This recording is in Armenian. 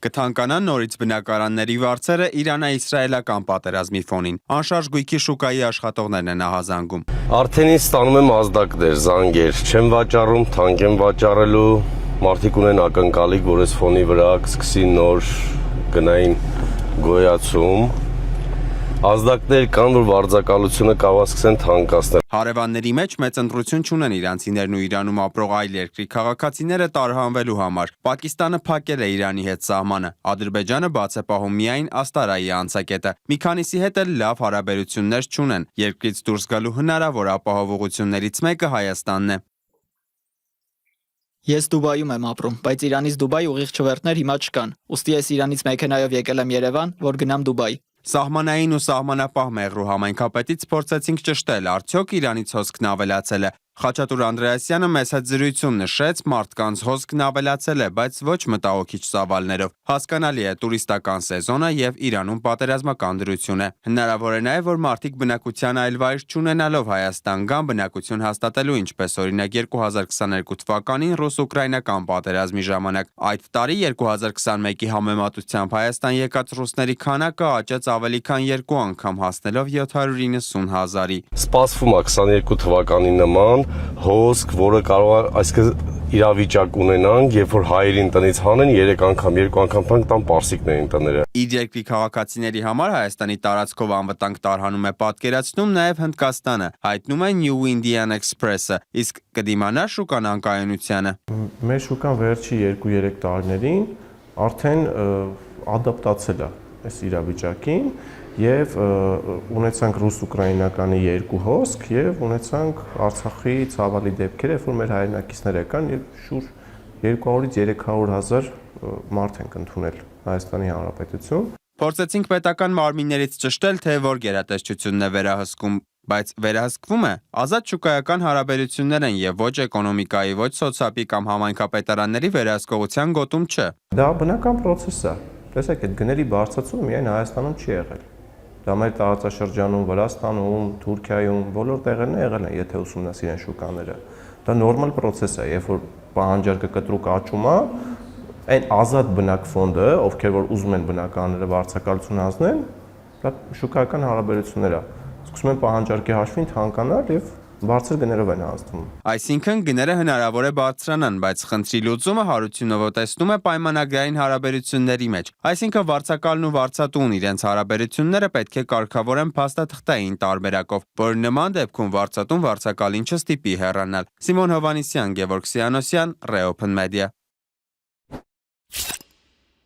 Կթանկանան նորից բնակարանների վարձերը Իրано-իսրայելական պատերազմի ֆոնին։ Անշարժ գույքի շուկայի աշխատողներն են ահազանգում։ Արդեն ինձ ստանում եմ ազդակներ, զանգեր, չեմ վաճառում, թանկ եմ վաճառելու, մարդիկ ունեն ակնկալիք, որ այս ֆոնի վրա կսկսի նոր գնային գոյացում։ Ազդակներ կան, որ վարձակալությունը կարող սկսեն թանկացնել։ Հարևանների մեջ մեծ ընտրություն չունեն իրանցիներն ու Իրանում ապրող այլ երկրի քաղաքացիները տարհանվելու համար։ Պակիստանը փակել է Իրանի հետ սահմանը։ Ադրբեջանը բաց է պահում միայն Աստարայի անցակետը։ Մի քանիսի հետ էլ լավ հարաբերություններ չունեն։ Երկրից դուրս գալու հնարավոր ապահովություններից մեկը Հայաստանն է։ Ես Դուբայում եմ ապրում, բայց Իրանից Դուբայ ուղիղ չվերթներ հիմա չկան։ Ուստի ես Իրանից մեքենայով եկել եմ Երևան, որ գնամ Դուբայ։ Սահմանային ու սահմանապահ Մեղրու համայնքապետից փորձեցինք ճշտել, արդյոք Իրանից հոսքն ավելացել է։ Խաչատուր Անդրեասյանը մեծ հետ զրույցում նշեց, մարդկանց հոսքն ավելացել է, բայց ոչ մտահոգիչ ծավալներով։ Հասկանալի է տուրիստական սեզոնը եւ Իրանում պատերազմական դրություն է։ Հնարավոր է նաեւ, որ մարդիկ բնակության այլ վայր չունենալով Հայաստան գան բնակություն հաստատելու, ինչպես օրինակ 2022 թվականին ռուս-ուկրաինական պատերազմի ժամանակ։ Այդ տարի 2021-ի համեմատությամբ Հայաստան եկած ռուսների քանակը աճեց ավելի քան 2 անգամ, հասնելով 790 հազարի։ Սպասվում է 22 թվականի նման հոսք, որը կարող է այսինքն իրավիճակ ունենանք, երբ որ հայերին տնից հանեն 3 անգամ, 2 անգամ փանկ տան պարսիկներին տները։ Իր երկրի քաղաքացիների համար Հայաստանի տարածքով անվտանգ տարհանում է պատկերացնում նաև Հնդկաստանը, հայտնում է New Indian Express-ը, իսկ կդիմանա շուկան անկայունությանը։ Մեր շուկան վերջի 2-3 տարիներին արդեն ադապտացել է այս իրավիճակին եւ ունեցանք ռուս-ուկրաինականի 2 հոսք եւ ունեցանք Արցախի ցավալի դեպքեր, երբ որ մեր հայրենակիցներ եկան եւ շուրջ 200-ից 300 հազար մարդ են ընդունել Հայաստանի Հանրապետություն։ Փորձեցինք պետական մարմիններից ճշտել, թե որ գերատեսչությունն է վերահսկում, բայց վերահսկվում է ազատ շուկայական հարաբերություններ են եւ ոչ էկոնոմիկայի, ոչ սոցիալի կամ համայնքապետարանների վերահսկողության գոտում չէ։ Դա բնական process է։ Տեսեք, այդ գների բարձրացումը միայն Հայաստանում չի եղել։ Դա մեր տարածաշրջանում, Վրաստանում, Թուրքիայում, բոլոր տեղերն եղել են, եթե ուսումնասիրեն շուկաները։ Դա նորմալ process է, երբ որ պահանջարկը կտրուկ աճում է, այն ազատ բնակ ֆոնդը, ովքեր որ ուզում են բնականները վարձակալություն հանձնեն, դա շուկայական հարաբերություններ է։ Սկսում են պահանջարկի հաշվին թանկանալ եւ բարձր գներով են հանձնում։ Այսինքն գները հնարավոր է բարձրանան, բայց խնդրի լուծումը Հարությունովը տեսնում է պայմանագրային հարաբերությունների մեջ։ Այսինքն վարձակալն ու վարձատուն իրենց հարաբերությունները պետք է կարգավորեն փաստաթղթային տարբերակով, որ նման դեպքում վարձատուն վարձակալին չստիպի հեռանալ։ Սիմոն Հովանիսյան, Գևորգ Սիանոսյան, Reopen Media։